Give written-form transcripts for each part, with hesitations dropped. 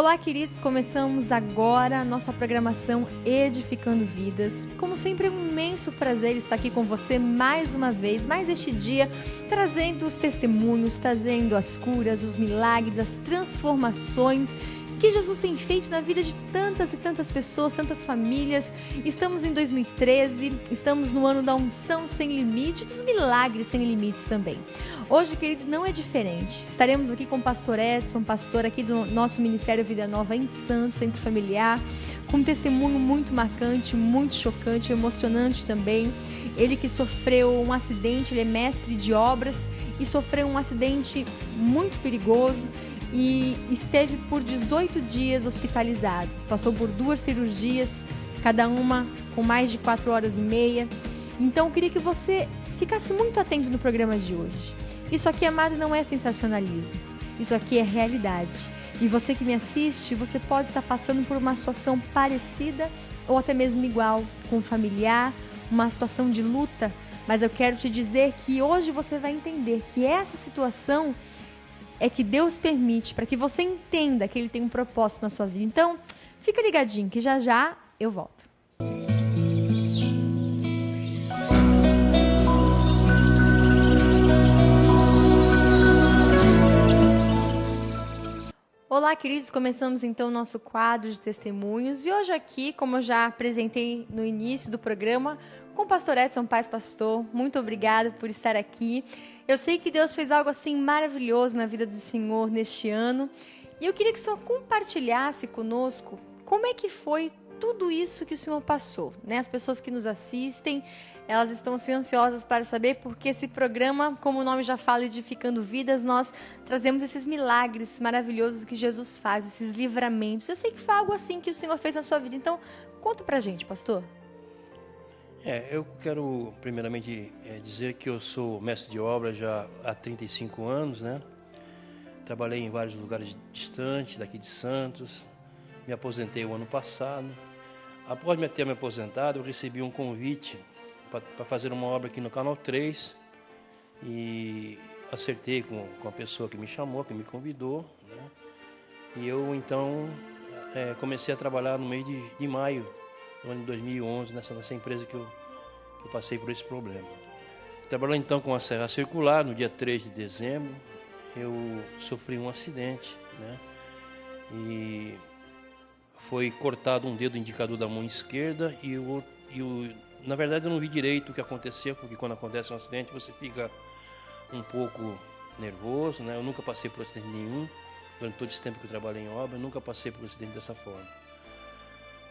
Olá, queridos, começamos agora a nossa programação Edificando Vidas. Como sempre, é um imenso prazer estar aqui com você mais uma vez, mais este dia, trazendo os testemunhos, trazendo as curas, os milagres, as transformações que Jesus tem feito na vida de tantas e tantas pessoas, tantas famílias. Estamos em 2013, estamos no ano da unção sem limite, dos milagres sem limites também. Hoje, querido, não é diferente. Estaremos aqui com o pastor Edson, pastor aqui do nosso Ministério Vida Nova em Santos, Centro Familiar, com um testemunho muito marcante, muito chocante, emocionante também. Ele que sofreu um acidente, ele é mestre de obras e sofreu um acidente muito perigoso e esteve por 18 dias hospitalizado. Passou por 2 cirurgias, cada uma com mais de 4 horas e meia. Então, eu queria que você ficasse muito atento no programa de hoje. Isso aqui, amado, não é sensacionalismo. Isso aqui é realidade. E você que me assiste, você pode estar passando por uma situação parecida ou até mesmo igual, com um familiar, uma situação de luta. Mas eu quero te dizer que hoje você vai entender que essa situação é que Deus permite para que você entenda que Ele tem um propósito na sua vida. Então, fica ligadinho que já já eu volto. Olá, queridos, começamos então o nosso quadro de testemunhos e hoje aqui, como eu já apresentei no início do programa, com o pastor Edson Paes, pastor, muito obrigado por estar aqui. Eu sei que Deus fez algo assim maravilhoso na vida do Senhor neste ano e eu queria que o Senhor compartilhasse conosco como é que foi tudo isso que o Senhor passou, né? As pessoas que nos assistem, elas estão assim, ansiosas para saber, porque esse programa, como o nome já fala, Edificando Vidas, nós trazemos esses milagres maravilhosos que Jesus faz, esses livramentos. Eu sei que foi algo assim que o Senhor fez na sua vida, então conta pra gente, pastor. Eu quero primeiramente dizer que eu sou mestre de obra já há 35 anos, né? Trabalhei em vários lugares distantes daqui de Santos, me aposentei o ano passado. Após ter me aposentado, eu recebi um convite para fazer uma obra aqui no Canal 3 e acertei com a pessoa que me chamou, que me convidou, né? E eu então comecei a trabalhar no mês de maio do ano de 2011 nessa empresa que eu passei por esse problema. Trabalhando então com a serra circular, no dia 3 de dezembro, eu sofri um acidente, né? E foi cortado um dedo indicador da mão esquerda na verdade eu não vi direito o que aconteceu, porque quando acontece um acidente você fica um pouco nervoso, né? Eu nunca passei por acidente nenhum, durante todo esse tempo que eu trabalhei em obra, eu nunca passei por acidente dessa forma.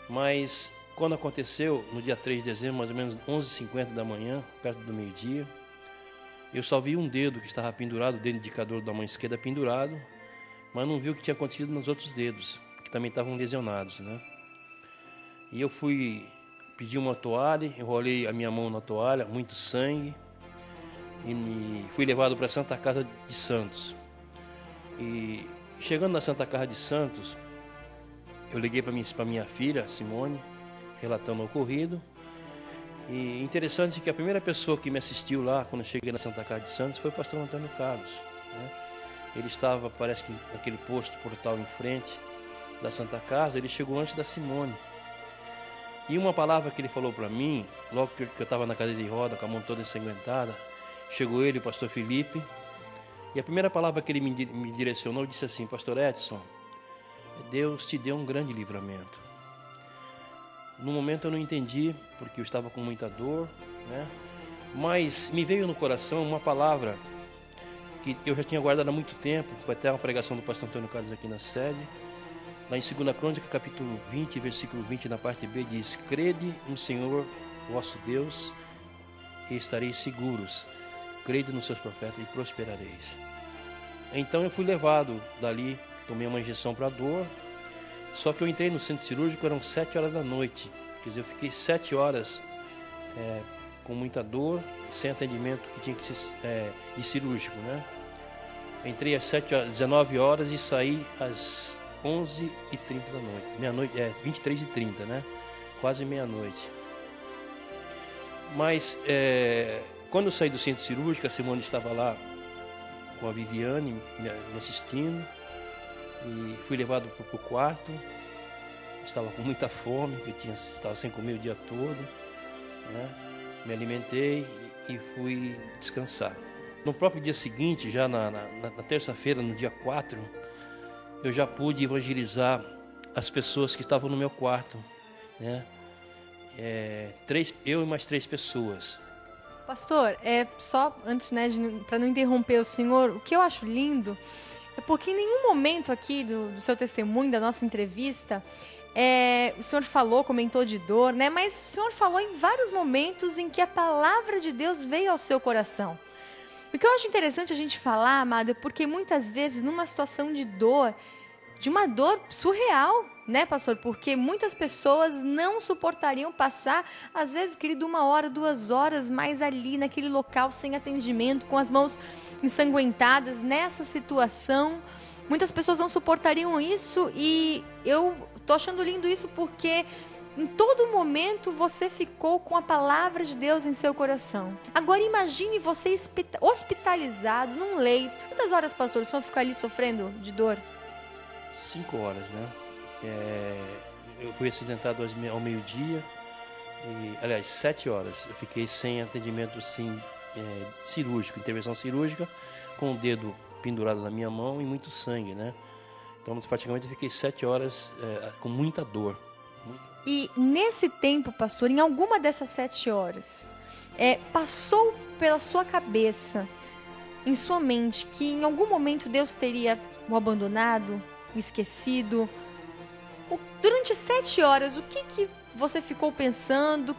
Mas quando aconteceu, no dia 3 de dezembro, mais ou menos 11h50 da manhã, perto do meio-dia, eu só vi um dedo que estava pendurado, o dedo indicador da mão esquerda pendurado, mas não vi o que tinha acontecido nos outros dedos, que também estavam lesionados, né? E eu fui pedir uma toalha, enrolei a minha mão na toalha, muito sangue, e fui levado para a Santa Casa de Santos. E chegando na Santa Casa de Santos, eu liguei para minha filha, Simone, relatando o ocorrido. E interessante que a primeira pessoa que me assistiu lá, quando eu cheguei na Santa Casa de Santos, foi o pastor Antônio Carlos, né? Ele estava, parece que naquele posto portal em frente da Santa Casa, ele chegou antes da Simone. E uma palavra que ele falou para mim, logo que eu estava na cadeira de roda, com a mão toda ensanguentada, chegou ele, o pastor Felipe, e a primeira palavra que ele me direcionou, disse assim: pastor Edson, Deus te deu um grande livramento. No momento eu não entendi, porque eu estava com muita dor, né? Mas me veio no coração uma palavra que eu já tinha guardado há muito tempo, foi até uma pregação do pastor Antônio Carlos aqui na sede. Lá em 2 Crônicas, capítulo 20, versículo 20, na parte B, diz: crede no Senhor vosso Deus e estareis seguros, crede nos seus profetas e prosperareis. Então eu fui levado dali, tomei uma injeção para dor, só que eu entrei no centro cirúrgico, eram 7 horas da noite, quer dizer, eu fiquei 7 horas com muita dor, sem atendimento que tinha que ser de cirúrgico, né? Entrei às 19 horas e saí às 11h30 da noite, meia-noite, 23h30, né? Quase meia-noite. Mas quando eu saí do centro cirúrgico, a Simone estava lá com a Viviane me assistindo, e fui levado para o quarto. Estava com muita fome, porque estava sem comer o dia todo, né? Me alimentei e fui descansar. No próprio dia seguinte, já na terça-feira, no dia 4, eu já pude evangelizar as pessoas que estavam no meu quarto, né? Eu e mais 3 pessoas. Pastor, só antes, né, para não interromper o senhor, o que eu acho lindo é porque em nenhum momento aqui do seu testemunho, da nossa entrevista, o senhor comentou de dor, né? Mas o senhor falou em vários momentos em que a palavra de Deus veio ao seu coração. O que eu acho interessante a gente falar, amado, é porque muitas vezes numa situação de dor, de uma dor surreal, né, pastor? Porque muitas pessoas não suportariam passar, às vezes, querido, 1 hora, 2 horas mais ali naquele local sem atendimento, com as mãos ensanguentadas, nessa situação. Muitas pessoas não suportariam isso e eu tô achando lindo isso porque em todo momento você ficou com a palavra de Deus em seu coração. Agora imagine você hospitalizado num leito. Quantas horas, pastor, o senhor ficou ali sofrendo de dor? 5 horas, né? Eu fui acidentado ao meio-dia, aliás, 7 horas. Eu fiquei sem atendimento cirúrgico, intervenção cirúrgica, com o dedo pendurado na minha mão e muito sangue, né? Então, praticamente, eu fiquei 7 horas com muita dor. E nesse tempo, pastor, em alguma dessas 7 horas, passou pela sua cabeça, em sua mente, que em algum momento Deus teria o abandonado, o esquecido? Durante 7 horas, o que você ficou pensando?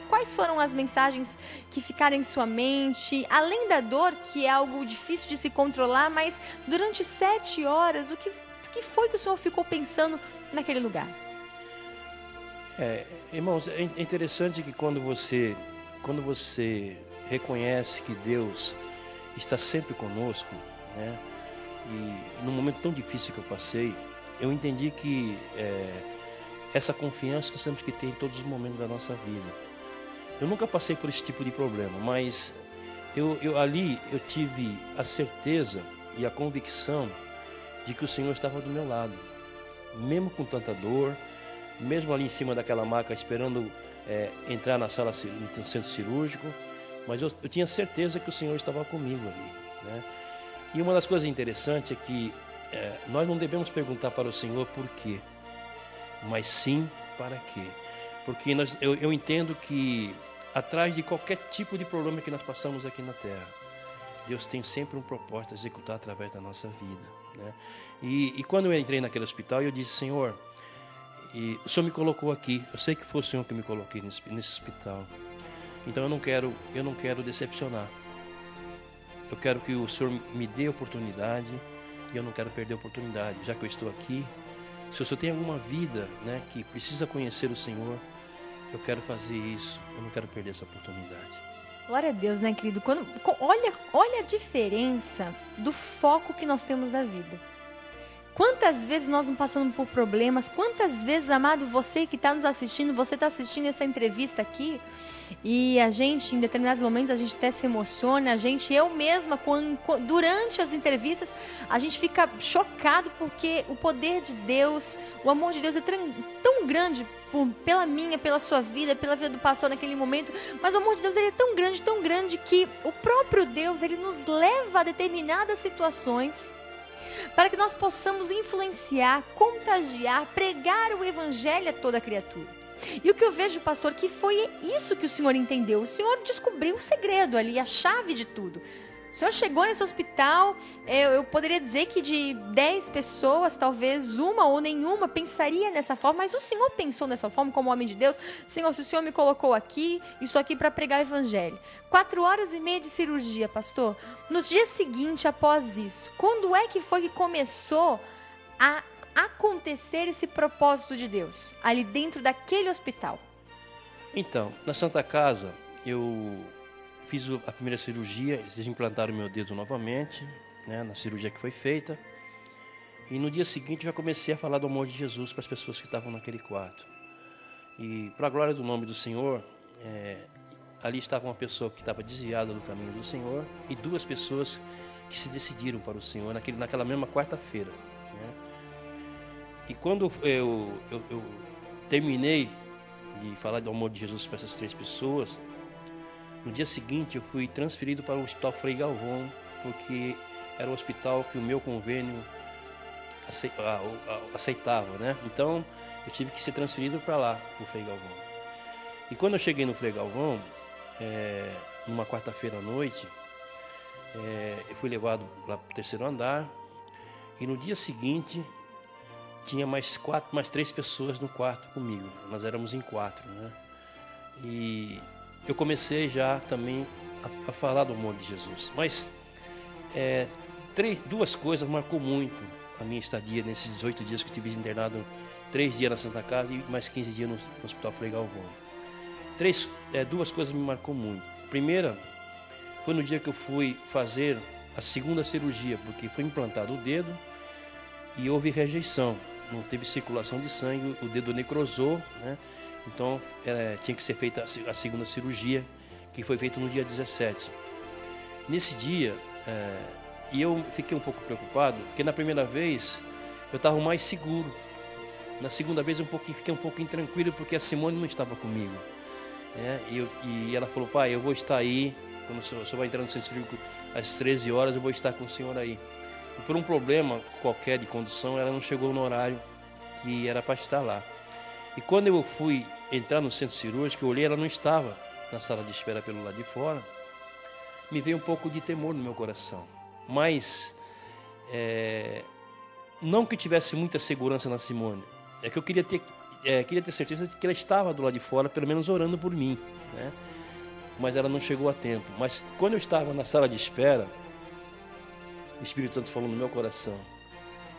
Quais foram as mensagens que ficaram em sua mente? Além da dor, que é algo difícil de se controlar, mas durante 7 horas, o que foi que o senhor ficou pensando naquele lugar? Irmãos, é interessante que quando você reconhece que Deus está sempre conosco, né? E num momento tão difícil que eu passei, eu entendi que essa confiança nós temos que ter em todos os momentos da nossa vida. Eu nunca passei por esse tipo de problema, mas ali eu tive a certeza e a convicção de que o Senhor estava do meu lado, mesmo com tanta dor, mesmo ali em cima daquela maca esperando entrar na sala no centro cirúrgico, mas eu tinha certeza que o Senhor estava comigo ali, né? E uma das coisas interessantes é que nós não devemos perguntar para o Senhor por quê, mas sim para quê. Porque eu entendo que atrás de qualquer tipo de problema que nós passamos aqui na Terra, Deus tem sempre um propósito a executar através da nossa vida, né? E quando eu entrei naquele hospital, eu disse: Senhor, o Senhor me colocou aqui, eu sei que foi o Senhor que me coloquei nesse hospital, então eu não quero decepcionar. Eu quero que o Senhor me dê oportunidade e eu não quero perder a oportunidade. Já que eu estou aqui, se o Senhor tem alguma vida, né, que precisa conhecer o Senhor, eu quero fazer isso, eu não quero perder essa oportunidade. Glória a Deus, né, querido? Olha a diferença do foco que nós temos da vida. Quantas vezes nós não passamos por problemas, quantas vezes, amado, você que está nos assistindo, você está assistindo essa entrevista aqui, e a gente, em determinados momentos, a gente até se emociona, eu mesma, durante as entrevistas, a gente fica chocado porque o poder de Deus, o amor de Deus é tão grande pela sua vida, pela vida do pastor naquele momento, mas o amor de Deus ele é tão grande que o próprio Deus, ele nos leva a determinadas situações para que nós possamos influenciar, contagiar, pregar o evangelho a toda criatura. E o que eu vejo, pastor, que foi isso que o senhor entendeu. O senhor descobriu o segredo ali, a chave de tudo. O senhor chegou nesse hospital, eu poderia dizer que de 10 pessoas, talvez uma ou nenhuma pensaria nessa forma, mas o senhor pensou dessa forma como homem de Deus. Senhor, se o senhor me colocou aqui, isso aqui para pregar o evangelho. 4 horas e meia de cirurgia, pastor. No dia seguinte, após isso, quando é que foi que começou a acontecer esse propósito de Deus, ali dentro daquele hospital? Então, na Santa Casa, eu fiz a primeira cirurgia, eles implantaram meu dedo novamente, né, na cirurgia que foi feita. E no dia seguinte eu já comecei a falar do amor de Jesus para as pessoas que estavam naquele quarto. E para a glória do nome do Senhor, ali estava uma pessoa que estava desviada do caminho do Senhor e 2 pessoas que se decidiram para o Senhor naquela mesma quarta-feira, né? E quando eu terminei de falar do amor de Jesus para essas 3 pessoas, no dia seguinte eu fui transferido para o Hospital Frei Galvão, porque era o hospital que o meu convênio aceitava, né? Então eu tive que ser transferido para lá, para o Frei Galvão. E quando eu cheguei no Frei Galvão, numa quarta-feira à noite, eu fui levado lá para o 3º andar, e no dia seguinte tinha mais 3 pessoas no quarto comigo. Nós éramos em 4, né? E eu comecei já também a falar do amor de Jesus. Mas 2 coisas marcou muito a minha estadia nesses 18 dias que eu tive internado, 3 dias na Santa Casa e mais 15 dias no Hospital Frei Galvão. 2 coisas me marcou muito. A primeira foi no dia que eu fui fazer a 2ª cirurgia, porque foi implantado o dedo e houve rejeição, não teve circulação de sangue, o dedo necrosou, né? Então tinha que ser feita a 2ª cirurgia, que foi feita no dia 17. Nesse dia, e eu fiquei um pouco preocupado, porque na primeira vez eu estava mais seguro. Na segunda vez eu fiquei um pouco intranquilo, porque a Simone não estava comigo. E ela falou: pai, eu vou estar aí, quando o senhor vai entrar no centro cirúrgico às 13 horas, eu vou estar com o senhor aí. E por um problema qualquer de condução, ela não chegou no horário que era para estar lá. E quando eu fui entrar no centro cirúrgico, eu olhei, ela não estava na sala de espera pelo lado de fora. Me veio um pouco de temor no meu coração. Mas, não que tivesse muita segurança na Simone, é que eu queria ter certeza de que ela estava do lado de fora, pelo menos orando por mim, né? Mas ela não chegou a tempo. Mas quando eu estava na sala de espera, o Espírito Santo falou no meu coração: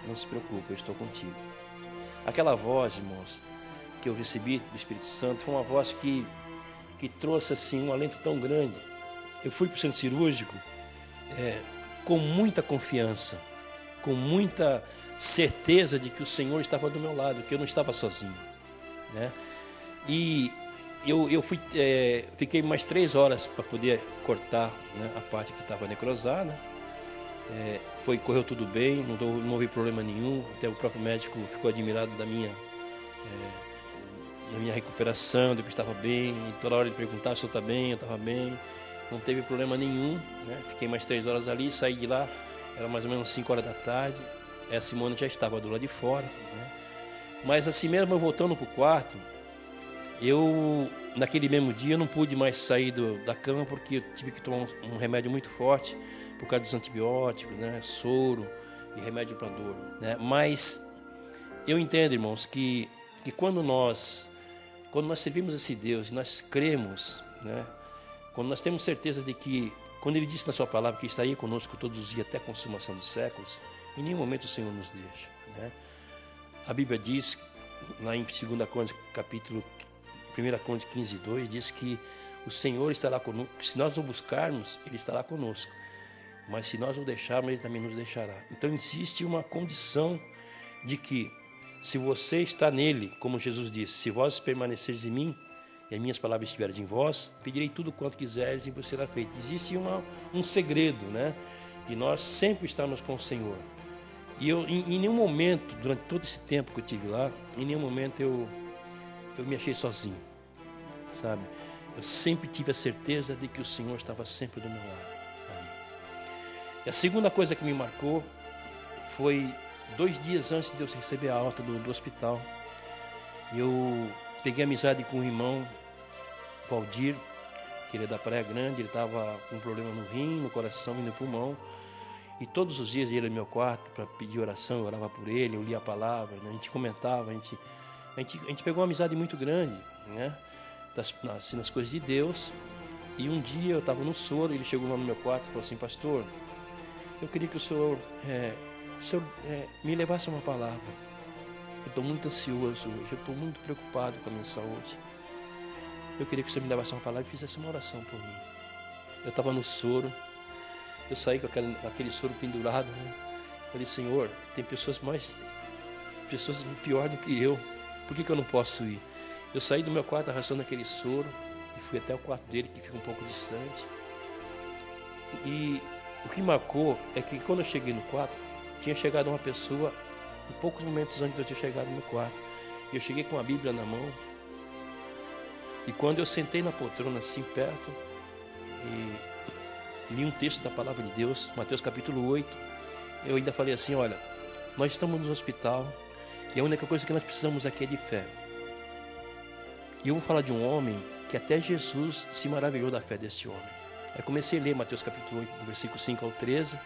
não se preocupe, eu estou contigo. Aquela voz, irmãos, que eu recebi do Espírito Santo foi uma voz que trouxe assim um alento tão grande. Eu fui para o centro cirúrgico com muita confiança, com muita certeza de que o Senhor estava do meu lado, que eu não estava sozinho, né? E eu fiquei mais 3 horas para poder cortar, né, a parte que estava necrosada. Correu tudo bem, não houve problema nenhum. Até o próprio médico ficou admirado da minha recuperação, de que eu estava bem. E toda hora ele perguntava se eu estava bem, eu estava bem. Não teve problema nenhum, né? Fiquei mais 3 horas ali, saí de lá, era mais ou menos 5 horas da tarde. A Simone já estava do lado de fora, né? Mas assim mesmo, eu voltando para o quarto, naquele mesmo dia, eu não pude mais sair da cama, porque eu tive que tomar um remédio muito forte, por causa dos antibióticos, né? Soro e remédio para dor, né? Mas eu entendo, irmãos, que quando nós servimos esse Deus, nós cremos, né? Quando nós temos certeza de que, quando Ele disse na sua palavra que estaria conosco todos os dias até a consumação dos séculos, em nenhum momento o Senhor nos deixa, né? A Bíblia diz, lá em 2 Crônicas, capítulo 1 Crônicas 15:2, diz que o Senhor estará conosco. Se nós o buscarmos, Ele estará conosco. Mas se nós o deixarmos, Ele também nos deixará. Então existe uma condição de que, se você está nele, como Jesus disse: se vós permaneceres em mim e as minhas palavras estiverem em vós, pedirei tudo quanto quiseres e vos será feito. Existe um segredo, né? De nós sempre estarmos com o Senhor. E eu, em nenhum momento, durante todo esse tempo que eu tive lá, em nenhum momento eu me achei sozinho, sabe? Eu sempre tive a certeza de que o Senhor estava sempre do meu lado, ali. E a segunda coisa que me marcou foi 2 dias antes de eu receber a alta do hospital. Eu peguei amizade com o irmão Valdir, que ele é da Praia Grande. Ele estava com um problema no rim, no coração e no pulmão. E todos os dias ele ia no meu quarto para pedir oração, eu orava por ele, eu lia a palavra, né? A gente comentava, a gente pegou uma amizade muito grande, né? Nas coisas de Deus. E um dia eu estava no soro, ele chegou lá no meu quarto e falou assim: pastor, eu queria que o senhor me levasse uma palavra. Eu estou muito ansioso hoje, eu estou muito preocupado com a minha saúde. Eu queria que o senhor me levasse uma palavra e fizesse uma oração por mim. Eu estava no soro, eu saí com aquele soro pendurado, né? Eu falei: Senhor, tem pessoas pior do que eu, por que eu não posso ir? Eu saí do meu quarto arrastando aquele soro e fui até o quarto dele, que fica um pouco distante. E o que marcou é que quando eu cheguei no quarto, tinha chegado uma pessoa poucos momentos antes de eu ter chegado no quarto. Eu cheguei com a Bíblia na mão. E quando eu sentei na poltrona, assim, perto, e li um texto da palavra de Deus, Mateus capítulo 8, eu ainda falei assim, olha, nós estamos no hospital e a única coisa que nós precisamos aqui é de fé. E eu vou falar de um homem que até Jesus se maravilhou da fé deste homem. Aí comecei a ler Mateus capítulo 8, do versículo 5 ao 13.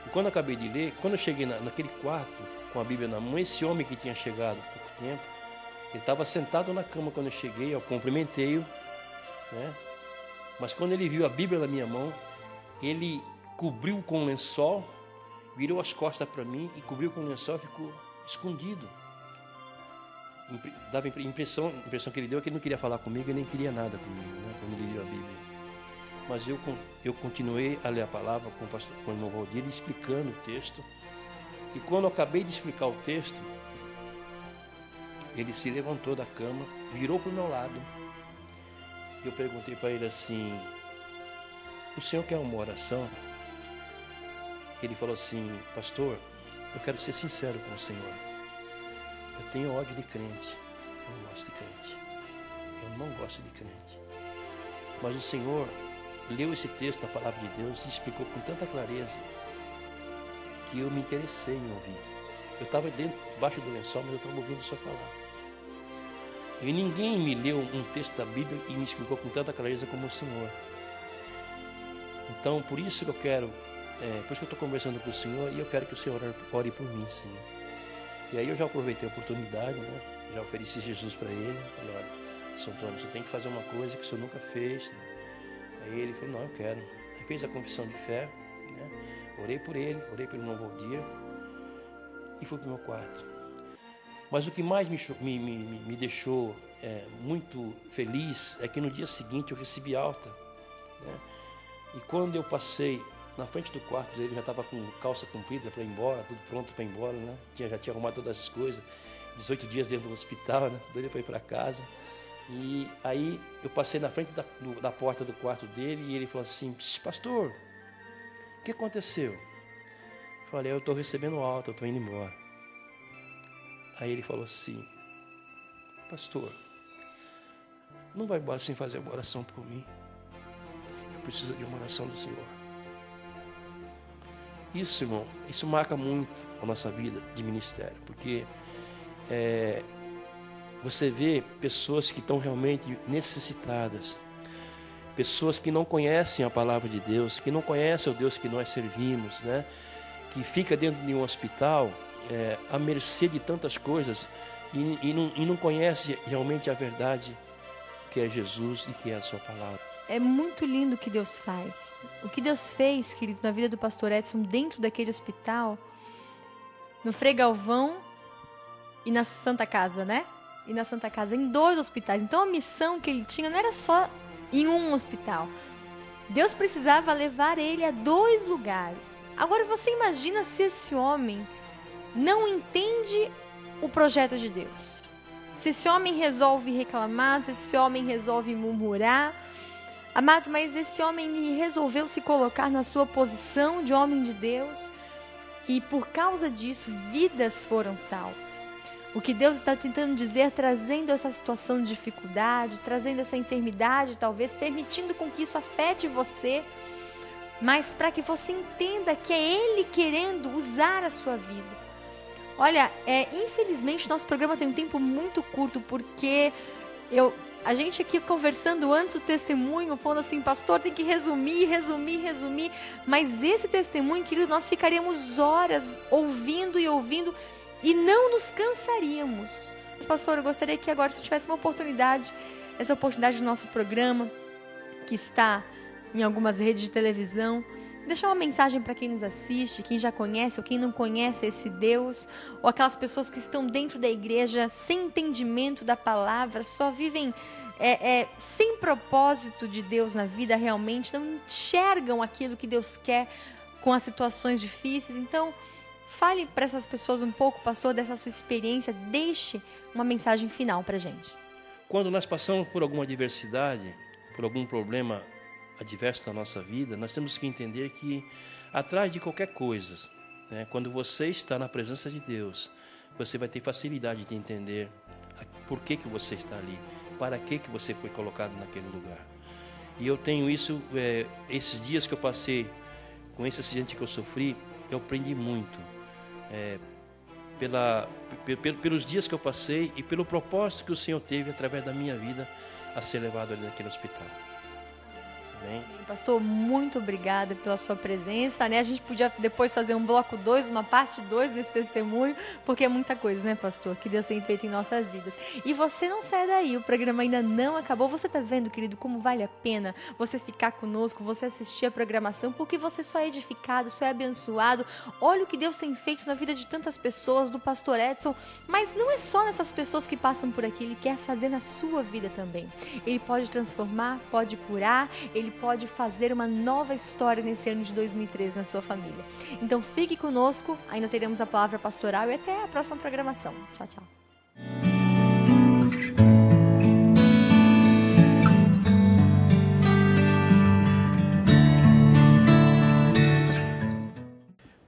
E quando eu acabei de ler, quando eu cheguei naquele quarto, com a Bíblia na mão, esse homem que tinha chegado há pouco tempo, ele estava sentado na cama quando eu cheguei, eu cumprimentei-o, né? Mas quando ele viu a Bíblia na minha mão, ele cobriu com um lençol, virou as costas para mim e cobriu com um lençol e ficou escondido. Dava a impressão que ele deu é que ele não queria falar comigo e nem queria nada comigo, né? Quando ele viu a Bíblia. Mas eu continuei a ler a palavra com o irmão Valdir, explicando o texto. E quando eu acabei de explicar o texto, ele se levantou da cama, virou para o meu lado. Eu perguntei para ele assim, o senhor quer uma oração? Ele falou assim, pastor, eu quero ser sincero com o senhor. Eu tenho ódio de crente, eu não gosto de crente. Eu não gosto de crente. Mas o Senhor leu esse texto da palavra de Deus e explicou com tanta clareza que eu me interessei em ouvir. Eu estava debaixo do lençol, mas eu estava ouvindo o Senhor falar. E ninguém me leu um texto da Bíblia e me explicou com tanta clareza como o Senhor. Então, por isso que eu quero, por isso que eu estou conversando com o Senhor e eu quero que o Senhor ore por mim, sim. E aí eu já aproveitei a oportunidade, né? Já ofereci Jesus para ele. Falei, olha, São Antônio, você tem que fazer uma coisa que o senhor nunca fez. Né? Aí ele falou, não, eu quero. Aí fez a confissão de fé, né? Orei por ele, orei pelo irmão Valdir e fui para o meu quarto. Mas o que mais me deixou muito feliz é que no dia seguinte eu recebi alta. Né? E quando eu passei na frente do quarto dele, já estava com calça comprida para ir embora, tudo pronto para ir embora, né? Já tinha arrumado todas as coisas, 18 dias dentro do hospital, né? Doido para ir para casa. E aí eu passei na frente da porta do quarto dele e ele falou assim, pastor, o que aconteceu? Eu falei, eu estou recebendo alta, eu estou indo embora. Aí ele falou assim, pastor, não vai embora sem fazer uma oração por mim. Eu preciso de uma oração do Senhor. Isso, irmão, isso marca muito a nossa vida de ministério, porque você vê pessoas que estão realmente necessitadas, pessoas que não conhecem a palavra de Deus, que não conhecem o Deus que nós servimos, né? Que fica dentro de um hospital à mercê de tantas coisas e não conhece realmente a verdade que é Jesus e que é a sua palavra. É muito lindo o que Deus faz. O que Deus fez, querido, na vida do pastor Edson, dentro daquele hospital, no Frei Galvão e na Santa Casa, né? E na Santa Casa, em 2 hospitais. Então a missão que ele tinha não era só em um hospital. Deus precisava levar ele a 2 lugares. Agora você imagina se esse homem não entende o projeto de Deus. Se esse homem resolve reclamar, se esse homem resolve murmurar. Amado, mas esse homem resolveu se colocar na sua posição de homem de Deus e por causa disso vidas foram salvas. O que Deus está tentando dizer, trazendo essa situação de dificuldade, trazendo essa enfermidade, talvez permitindo com que isso afete você, mas para que você entenda que é Ele querendo usar a sua vida. Olha, infelizmente nosso programa tem um tempo muito curto, porque a gente aqui conversando antes do testemunho, falando assim, pastor, tem que resumir, mas esse testemunho, querido, nós ficaríamos horas ouvindo e não nos cansaríamos. Mas, pastor, eu gostaria que agora, se tivesse uma oportunidade, essa oportunidade do nosso programa, que está em algumas redes de televisão, deixar uma mensagem para quem nos assiste, quem já conhece ou quem não conhece esse Deus, ou aquelas pessoas que estão dentro da igreja sem entendimento da palavra, só vivem sem propósito de Deus na vida realmente, não enxergam aquilo que Deus quer com as situações difíceis. Então, fale para essas pessoas um pouco, pastor, dessa sua experiência, deixe uma mensagem final para a gente. Quando nós passamos por alguma adversidade, por algum problema adverso na nossa vida, nós temos que entender que atrás de qualquer coisa, né? Quando você está na presença de Deus, você vai ter facilidade de entender por que você está ali, para que você foi colocado naquele lugar. E eu tenho isso, esses dias que eu passei com esse acidente que eu sofri, eu aprendi muito, pelos dias que eu passei e pelo propósito que o Senhor teve através da minha vida a ser levado ali naquele hospital. Amém? Pastor, muito obrigada pela sua presença, né? A gente podia depois fazer um bloco 2, uma parte 2 desse testemunho, porque é muita coisa, né, pastor, que Deus tem feito em nossas vidas. E você não sai daí, o programa ainda não acabou. Você tá vendo, querido, como vale a pena você ficar conosco, você assistir a programação, porque você só é edificado, só é abençoado. Olha o que Deus tem feito na vida de tantas pessoas, do pastor Edson, mas não é só nessas pessoas que passam por aqui, Ele quer fazer na sua vida também. Ele pode transformar, pode curar, Ele pode fazer uma nova história nesse ano de 2013 na sua família. Então fique conosco, ainda teremos a palavra pastoral e até a próxima programação. Tchau, tchau.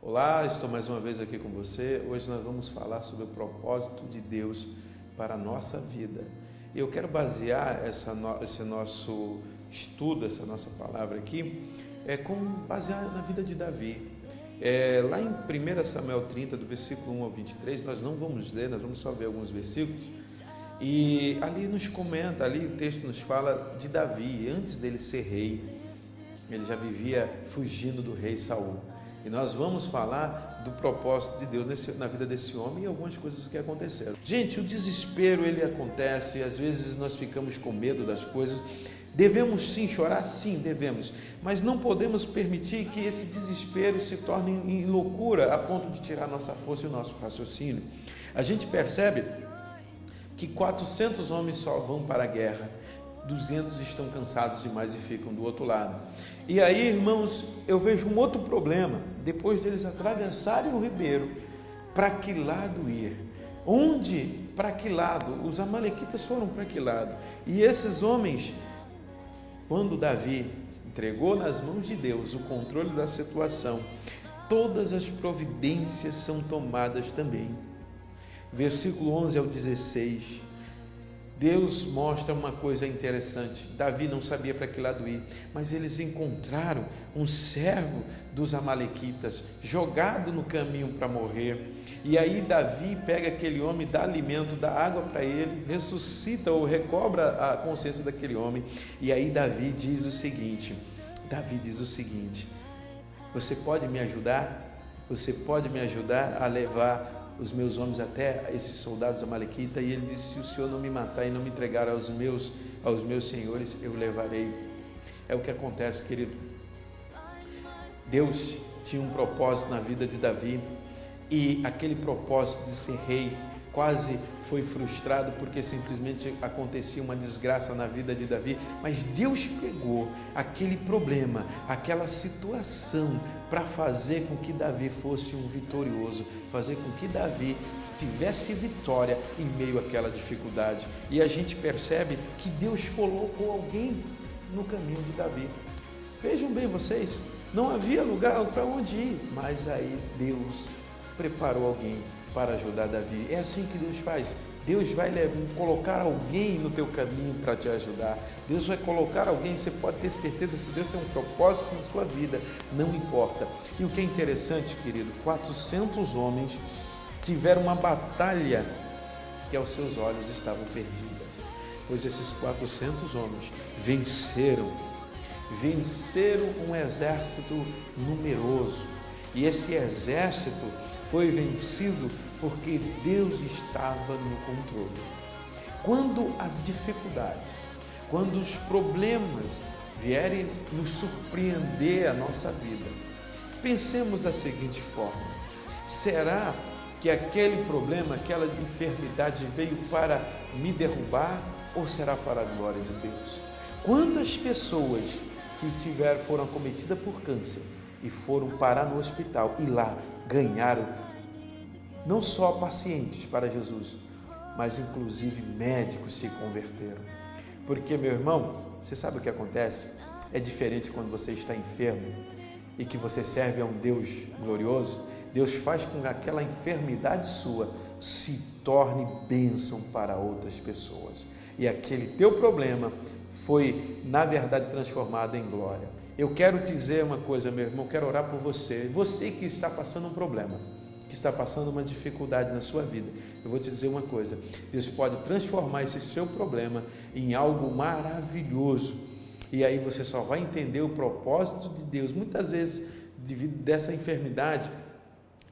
Olá, estou mais uma vez aqui com você. Hoje nós vamos falar sobre o propósito de Deus para a nossa vida. Eu quero basear esse nosso estudo, essa nossa palavra aqui, basear na vida de Davi. Lá em 1 Samuel 30, do versículo 1 ao 23, nós não vamos ler, nós vamos só ver alguns versículos, e ali nos comenta, ali o texto nos fala de Davi, antes dele ser rei, ele já vivia fugindo do rei Saul, e nós vamos falar do propósito de Deus na vida desse homem e algumas coisas que aconteceram. Gente, o desespero, ele acontece, às vezes nós ficamos com medo das coisas. Devemos sim chorar? Sim, devemos, mas não podemos permitir que esse desespero se torne em loucura a ponto de tirar nossa força e o nosso raciocínio. A gente percebe que 400 homens só vão para a guerra, 200 estão cansados demais e ficam do outro lado. E aí, irmãos, eu vejo um outro problema, depois deles atravessarem o ribeiro, para que lado ir? Onde? Para que lado? Os amalequitas foram para que lado? E esses homens, quando Davi entregou nas mãos de Deus o controle da situação, todas as providências são tomadas também. Versículo 11 ao 16, Deus mostra uma coisa interessante. Davi não sabia para que lado ir, mas eles encontraram um servo dos amalequitas jogado no caminho para morrer. E aí Davi pega aquele homem, dá alimento, dá água para ele, ressuscita ou recobra a consciência daquele homem. E aí Davi diz o seguinte, você pode me ajudar? Você pode me ajudar a levar os meus homens até esses soldados amalequitas? E ele disse, se o Senhor não me matar e não me entregar aos meus senhores, eu levarei. É o que acontece, querido. Deus tinha um propósito na vida de Davi, e aquele propósito de ser rei quase foi frustrado porque simplesmente acontecia uma desgraça na vida de Davi, mas Deus pegou aquele problema, aquela situação para fazer com que Davi fosse um vitorioso, fazer com que Davi tivesse vitória em meio àquela dificuldade. E a gente percebe que Deus colocou alguém no caminho de Davi. Vejam bem vocês, não havia lugar para onde ir, mas aí Deus preparou alguém para ajudar Davi. É assim que Deus faz. Deus vai colocar alguém no teu caminho para te ajudar. Deus vai colocar alguém, você pode ter certeza, se Deus tem um propósito na sua vida, não importa. E o que é interessante, querido, 400 homens tiveram uma batalha que aos seus olhos estavam perdidas, pois esses 400 homens venceram um exército numeroso, e esse exército foi vencido porque Deus estava no controle. Quando as dificuldades, quando os problemas vierem nos surpreender a nossa vida, pensemos da seguinte forma: será que aquele problema, aquela enfermidade veio para me derrubar ou será para a glória de Deus? Quantas pessoas que foram acometidas por câncer e foram parar no hospital e lá ganharam não só pacientes para Jesus, mas inclusive médicos se converteram. Porque, meu irmão, você sabe o que acontece? É diferente quando você está enfermo e que você serve a um Deus glorioso. Deus faz com que aquela enfermidade sua se torne bênção para outras pessoas. E aquele teu problema foi, na verdade, transformado em glória. Eu quero dizer uma coisa, meu irmão, eu quero orar por você. Você que está passando um problema, que está passando uma dificuldade na sua vida, eu vou te dizer uma coisa: Deus pode transformar esse seu problema em algo maravilhoso. E aí você só vai entender o propósito de Deus, muitas vezes, devido dessa enfermidade,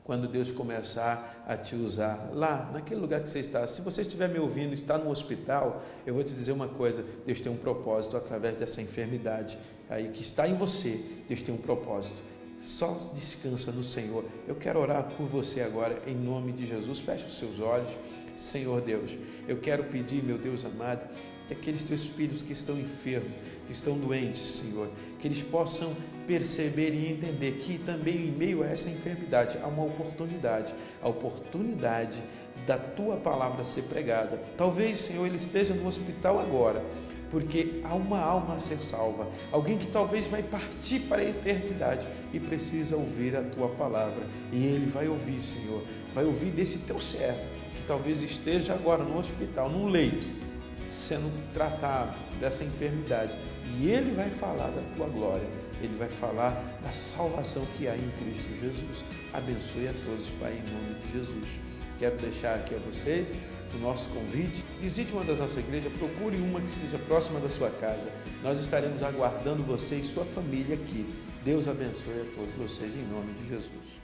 quando Deus começar a te usar lá, naquele lugar que você está. Se você estiver me ouvindo, está no hospital, eu vou te dizer uma coisa: Deus tem um propósito através dessa enfermidade aí que está em você. Deus tem um propósito. Só descansa no Senhor. Eu quero orar por você agora, em nome de Jesus. Feche os seus olhos. Senhor Deus, eu quero pedir, meu Deus amado, que aqueles teus filhos que estão enfermos, que estão doentes, Senhor, que eles possam perceber e entender que também em meio a essa enfermidade há uma oportunidade, a oportunidade da tua palavra ser pregada. Talvez, Senhor, ele esteja no hospital agora, porque há uma alma a ser salva, alguém que talvez vai partir para a eternidade e precisa ouvir a tua palavra, e ele vai ouvir, Senhor, vai ouvir desse teu servo, que talvez esteja agora no hospital, num leito, sendo tratado dessa enfermidade, e ele vai falar da tua glória, ele vai falar da salvação que há em Cristo Jesus. Abençoe a todos, Pai, em nome de Jesus. Quero deixar aqui a vocês o nosso convite. Visite uma das nossas igrejas, procure uma que esteja próxima da sua casa. Nós estaremos aguardando você e sua família aqui. Deus abençoe a todos vocês, em nome de Jesus.